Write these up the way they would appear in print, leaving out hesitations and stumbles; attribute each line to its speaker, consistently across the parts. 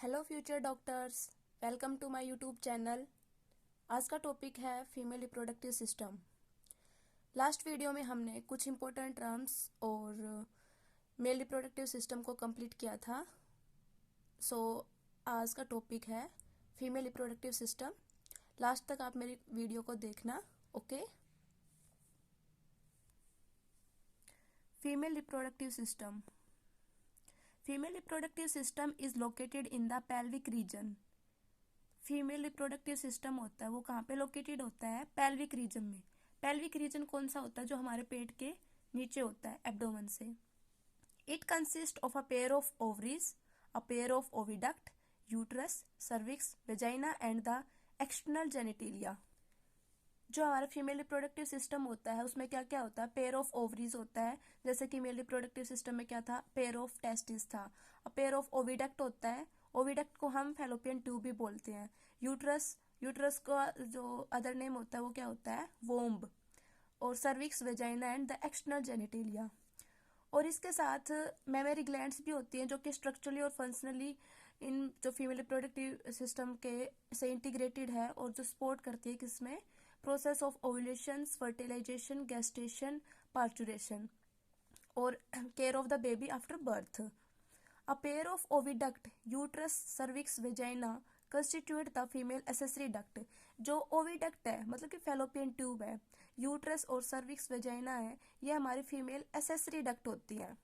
Speaker 1: Hello future doctors, welcome to my YouTube channel. आज का topic है female reproductive system. Last video में हमने कुछ इम्पोर्टेंट टर्म्स और मेल रिप्रोडक्टिव सिस्टम को कंप्लीट किया था। आज का टॉपिक है फीमेल रिप्रोडक्टिव सिस्टम। लास्ट तक आप मेरी वीडियो को देखना, okay. Female reproductive system. Female reproductive system is located in the pelvic region. Female reproductive system होता है वो कहाँ पे लोकेटेड होता है? पेल्विक रीजन में। पेल्विक रीजन कौन सा होता है? जो हमारे पेट के नीचे होता है, एब्डोमेन से। It consist of a pair of ovaries, a pair of oviduct, uterus, cervix, vagina and the external genitalia. जो हमारा फीमेल रिप्रोडक्टिव सिस्टम होता है उसमें क्या क्या होता है? पेयर ऑफ ओवरीज होता है, जैसे कि मेल रिप्रोडक्टिव सिस्टम में क्या था? पेयर ऑफ टेस्टिस था। पेयर ऑफ ओविडक्ट होता है, ओविडक्ट को हम फैलोपियन ट्यूब भी बोलते हैं। यूट्रस, यूट्रस का जो अदर नेम होता है वो क्या होता है? वोम्ब। और cervix, vagina and the external genitalia. और इसके साथ मेमरी ग्लैंड्स भी होती हैं जो कि स्ट्रक्चरली और फंक्शनली इन जो फीमेल रिप्रोडक्टिव सिस्टम के से इंटीग्रेटेड है और जो सपोर्ट करती है किसमें? Process of ovulation, fertilization, gestation, parturition और care of the baby after birth. A pair of oviduct, uterus, cervix, vagina constitute the female accessory duct. जो ओविडक्ट है मतलब कि फैलोपियन ट्यूब है, यूट्रस और सर्विक्स, वेजाइना है, ये हमारी फीमेल एसेसरी डक्ट होती है।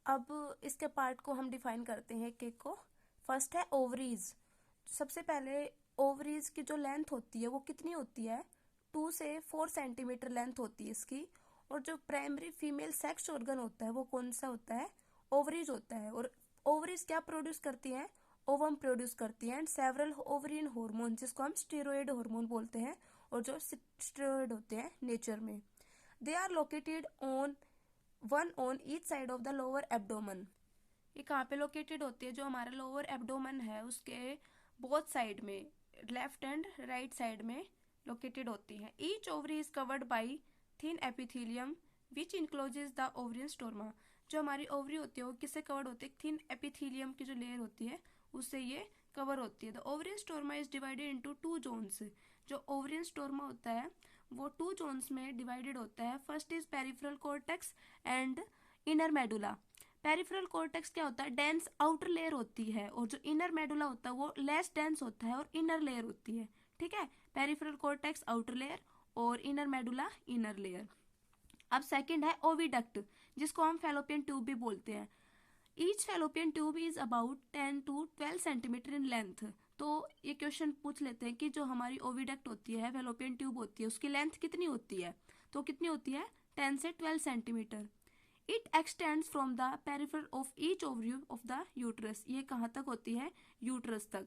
Speaker 1: अब इसके पार्ट को हम डिफाइन करते हैं एक एक को। फर्स्ट है ओवरीज। सबसे पहले ओवरीज की जो लेंथ होती है वो कितनी होती है? 2 से 4 सेंटीमीटर लेंथ होती है इसकी। और जो प्राइमरी फीमेल सेक्स ऑर्गन होता है वो कौन सा होता है? ओवरीज होता है। और ओवरीज क्या प्रोड्यूस करती हैं? ओवम प्रोड्यूस करती हैं एंड सेवरल ओवरियन हार्मोन, जिसको हम स्टेरॉयड हार्मोन बोलते हैं, और जो स्टेरॉयड होते हैं नेचर में। They are located on one on each side of the lower abdomen. ये कहाँ पे लोकेटेड होती है? जो हमारा लोअर एब्डोमन है उसके बोथ साइड में, लेफ्ट एंड राइट साइड में लोकेटेड होती है। Each ovary is covered by thin epithelium which encloses the ovarian stroma. जो हमारी ओवरी होती है वो किससे कवर्ड होती है? थिन एपिथेलियम की जो लेयर होती है उससे ये कवर होती है। द ओवरियन स्टोरमा इज डिवाइडेड इनटू 2 जोन्स। जो ओवरियन स्टोरमा होता है वो 2 जोन्स में डिवाइडेड होता है। First is peripheral cortex and inner medulla. Peripheral cortex क्या होता है? डेंस आउटर लेयर होती है, और जो इनर मेडुला होता है वो लेस डेंस होता है और इनर लेयर होती है। ठीक है, पेरिफेरल कॉर्टेक्स आउटर लेयर और इनर मेडुला इनर लेयर। अब सेकंड है ओविडक्ट, जिसको हम फैलोपियन ट्यूब भी बोलते हैं। Each fallopian tube is about 10 to 12 centimetre in length. तो ये क्वेश्चन पूछ लेते हैं कि जो हमारी ओविडक्ट होती है, फैलोपियन ट्यूब होती है, उसकी लेंथ कितनी होती है? तो कितनी होती है? 10 से 12 centimetre. It extends from the peripheral of each ovary of the uterus. ये कहाँ तक होती है? यूट्रस तक।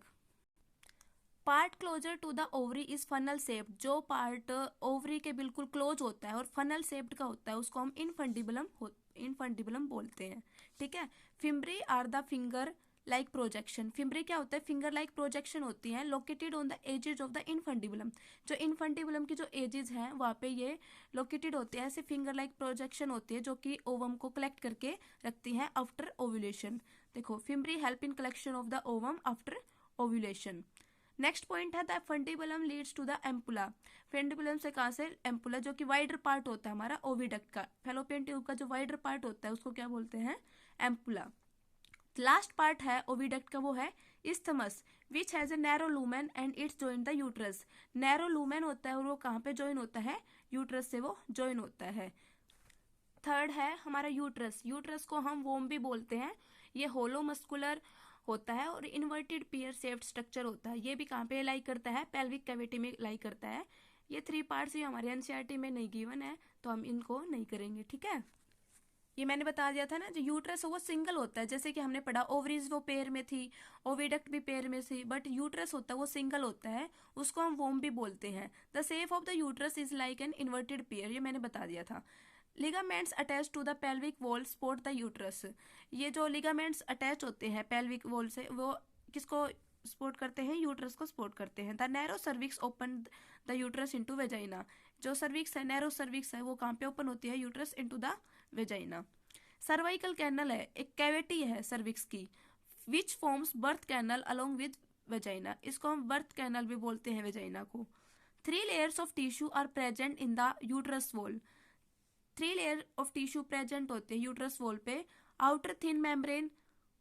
Speaker 1: Part closer to the ovary is funnel shaped. जो पार्ट ओवरी के बिल्कुल क्लोज होता है और फनल शेप्ड का होता है उसको हम इनफंडिबुलम बोलते हैं। ठीक है। Fimbriae are the finger like projection. Fimbriae क्या होता है? फिंगर लाइक प्रोजेक्शन होती है, located on the edges of the infundibulum. जो इनफंडिबुलम की जो एजेस हैं वहाँ पे ये लोकेटेड होते हैं। ऐसे फिंगर लाइक प्रोजेक्शन होती है जो कि ओवम को कलेक्ट करके रखती हैं आफ्टर ओव्यूलेशन। देखो, fimbriae help in collection of the ovum after ovulation. Next point है the infundibulum leads to the ampulla. Infundibulum से कहा से? एम्पुला, जो कि वाइडर पार्ट होता है हमारा ओविडक्ट का। फैलोपियन ट्यूब का जो वाइडर पार्ट होता है उसको क्या बोलते हैं? एम्पुला। लास्ट पार्ट है ओविडक्ट का, वो है isthmus, which has a narrow lumen and it's join the uterus. Narrow lumen होता है और वो कहाँ पे जॉइन होता है? यूट्रस से वो जॉइन होता है। थर्ड है हमारा यूट्रस। यूट्रस को हम वोम भी बोलते हैं। ये होलो मस्कुलर होता है और इन्वर्टेड पियर शेप्ड स्ट्रक्चर होता है। ये भी कहाँ पे लाई करता है? पेल्विक कैविटी में लाई करता है। ये 3 पार्ट्स ही हमारे एनसीईआरटी में नहीं गिवन है तो हम इनको नहीं करेंगे। ठीक है, ये मैंने बता दिया था ना, जो यूट्रस है वो सिंगल होता है, जैसे कि हमने पढ़ा ओवरीज वो पेयर में थी, ओविडक्ट भी पेयर में थी, बट यूट्रस होता है वो सिंगल होता है, उसको हम वोम भी बोलते हैं। The shape of the uterus is like an inverted pear, ये मैंने बता दिया था। Ligaments attach to the pelvic wall support the uterus. ये जो लिगामेंट्स अटैच होते हैं पेल्विक वॉल से वो किसको सपोर्ट करते हैं? यूट्रस को सपोर्ट करते हैं। The narrow cervix open the uterus into vagina. जो सर्विक्स है, नैरो सर्विक्स है, वो कहाँ पे ओपन होती है? Uterus into the vagina. Cervical canal है, एक कैविटी है सर्विक्स की, which forms birth canal along with vagina, इसको हम बर्थ कैनल भी बोलते हैं वेजाइना को। 3 layers of tissue are present in the uterus wall, 3 layer of tissue present होते हैं यूट्रस वॉल पे। Outer thin membrane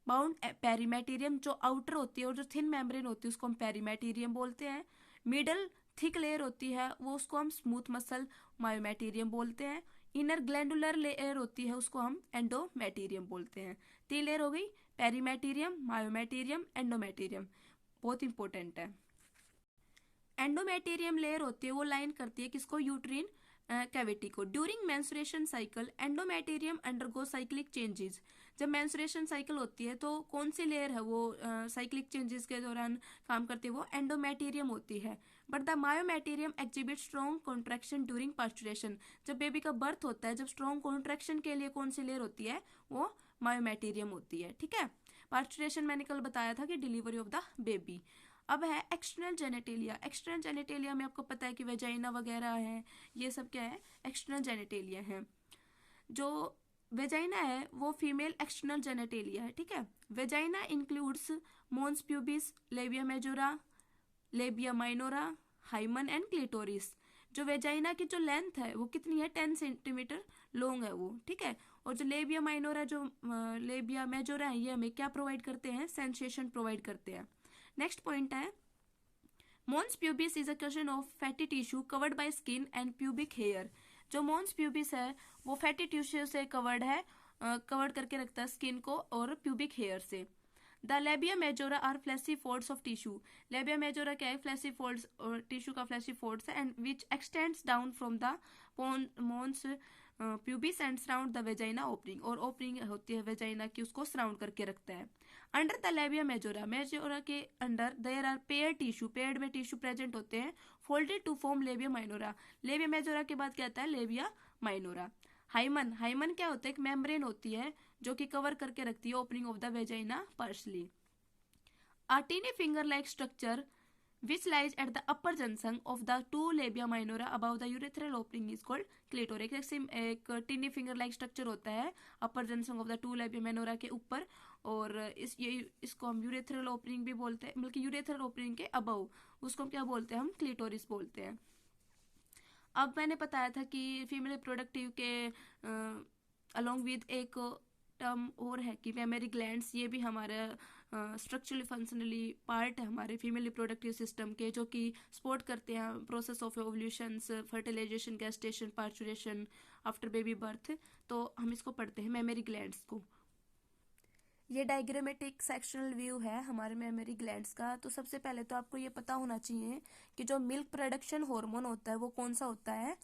Speaker 1: bound perimetrium, जो आउटर होती है और जो थिन मेम्ब्रेन होती है उसको हम पेरीमेटेरियम बोलते हैं। मिडल थिक लेयर होती है वो उसको हम स्मूथ मसल मायोमेटेरियम बोलते हैं। इनर ग्लैंडुलर लेयर होती है उसको हम एंडोमेटेरियम बोलते हैं। 3 लेयर हो गई, पेरीमेटेरियम, मायोमेटेरियम, एंडोमेटेरियम, बहुत इंपॉर्टेंट है। एंडोमेटेरियम लेयर होती है वो लाइन करती है किसको, यूट्रीन कैविटी को। During menstruation cycle endometrium undergo cyclic changes, जब मेंस्ट्रुएशन साइकिल होती है तो कौन सी लेयर है वो साइक्लिक चेंजेस के दौरान काम करती है, वो एंडोमेटेरियम होती है। But the myometrium exhibit strong contraction during parturition, जब बेबी का बर्थ होता है, जब स्ट्रॉन्ग कॉन्ट्रैक्शन के लिए कौन सी लेयर होती है, वो मायोमेटेरियम होती है। ठीक है, पास्चुरेशन मैंने कल बताया था कि डिलीवरी ऑफ द बेबी। अब है एक्सटर्नल जेनेटेलिया। एक्सटर्नल जेनेटेलिया में आपको पता है कि वेजाइना वगैरह है, ये सब क्या है, एक्सटर्नल जेनेटेलिया है। जो वेजाइना है वो फीमेल एक्सटर्नल जेनेटेलिया है। ठीक है, vagina includes mons pubis, labia majora, labia minora, hymen and clitoris. जो वेजाइना की जो लेंथ है वो कितनी है, 10 सेंटीमीटर लॉन्ग है वो। ठीक है, और जो लेबिया माइनोरा, जो लेबिया मेजोरा है, ये हमें क्या प्रोवाइड करते हैं, सेंसेशन प्रोवाइड करते हैं। नेक्स्ट पॉइंट है mons pubis is a cushion of fatty tissue covered by skin and pubic hair. जो मोन्स प्यूबिस है वो फैटी टिश्यू से कवर्ड है, कवर्ड करके रखता है स्किन को और प्यूबिक हेयर से। The labia majora are fleshy folds of tissue. Labia majora क्या है, फ्लैशी फोल्ड्स और टिश्यू का फ्लैशी फोल्ड्स है, and which extends down from the mons pubis and surround the vagina opening, और opening होती है vagina की, उसको सराउंड करके रखता है। Under the labia majora, majora के under there are paired tissue, paired में टिश्यू प्रेजेंट होते हैं, folded to form labia minora. Labia majora के बाद क्या आता है, लेबिया माइनोरा। हाइमन, हाइमन क्या होता है, एक मेम्ब्रेन होती है जो कि कवर करके रखती है opening of the vagina partially. A teeny finger-like structure which lies at the upper junction of the two labia minora above the urethral opening is called clitoris। एक टीनी फिंगर लाइक स्ट्रक्चर होता है upper junction of the two labia minora के ऊपर, और इसको हम urethral opening भी बोलते हैं, बल्कि यूरेथ्रल ओपनिंग के अबव उसको हम क्या बोलते हैं, हम क्लिटोरिस बोलते हैं। अब मैंने बताया था कि फीमेल रिप्रोडक्टिव के अलोंग विद एक टर्म और है कि मेमरी ग्लैंड्स, ये भी हमारा स्ट्रक्चरली फंक्शनली पार्ट है हमारे फीमेल रिप्रोडक्टिव सिस्टम के, जो कि सपोर्ट करते हैं process of ovulations, fertilization, gestation, parturition after baby birth. तो हम इसको पढ़ते हैं मेमरी ग्लैंड्स को। ये डायग्रामेटिक सेक्शनल व्यू है हमारे मेमरी ग्लैंड्स का। तो सबसे पहले तो आपको ये पता होना चाहिए कि जो मिल्क प्रोडक्शन हार्मोन होता है वो कौन सा होता है,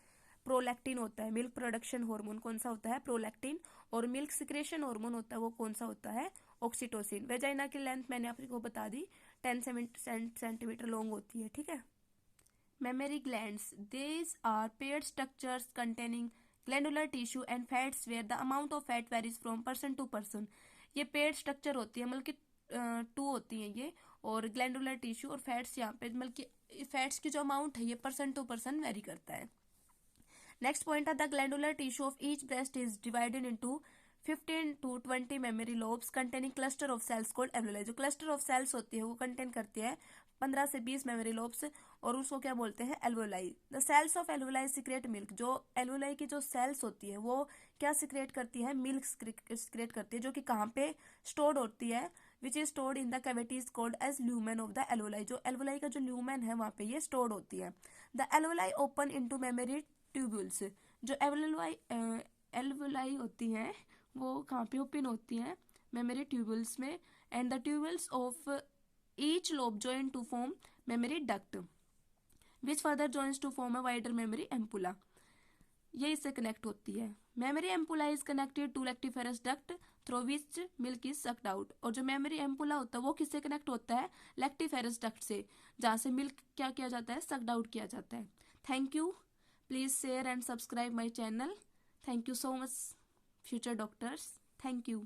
Speaker 1: प्रोलैक्टिन होता है। मिल्क प्रोडक्शन हार्मोन कौन सा होता है, प्रोलैक्टिन। और मिल्क सिक्रेशन हार्मोन होता है वो कौन सा होता है, ऑक्सीटोसिन। वेजाइना की लेंथ मैंने आपको बता दी 10 सेंटीमीटर लॉन्ग होती है। ठीक है, mammary glands, these are paired structures containing glandular tissue and fats where the amount of fat varies from person to person. ये पेयर्ड स्ट्रक्चर होती है, मतलब कि 2 होती हैं ये, और ग्लैंडुलर टिश्यू और फैट्स यहाँ पे, मतलब कि फैट्स की जो अमाउंट है ये पर्सन टू पर्सन वेरी करता है। नेक्स्ट पॉइंट है the glandular tissue of each breast is divided into 15 to 20 memory lobes containing cluster of cells called alveoli. जो क्लस्टर ऑफ सेल्स होती है वो कंटेन करती है 15 से 20 मेमोरी लोब्स, और उसको क्या बोलते हैं, alveoli. The cells of alveoli secrete milk. जो एल्वुलाई की जो सेल्स होती है वो क्या सिक्रेट करती है, मिल्क सिक्रेट करती है, जो कि कहाँ पे स्टोर्ड होती है, which is stored in the cavities called as lumen of the alveoli. जो एल्वुलाई का जो ल्यूमेन है वहाँ पे ये स्टोर्ड होती है। The alveoli open into mammary tubules. जो एल्वुलाई होती हैं वो कहाँ पे ओपन होती हैं, मेमोरी ट्यूब्यूल्स में, and the tubules of each lobe join to form mammary duct which further joins to form a wider mammary ampulla. ये इससे कनेक्ट होती है। Mammary ampulla is connected to lactiferous duct through which milk is sucked out. और जो mammary ampulla होता है वो किससे कनेक्ट होता है, लेक्टिफेरस डक्ट से, जहाँ से मिल्क क्या किया जाता है, सक्ड आउट किया जाता है। Thank you, please share and subscribe my channel. Thank you so much future doctors. Thank you.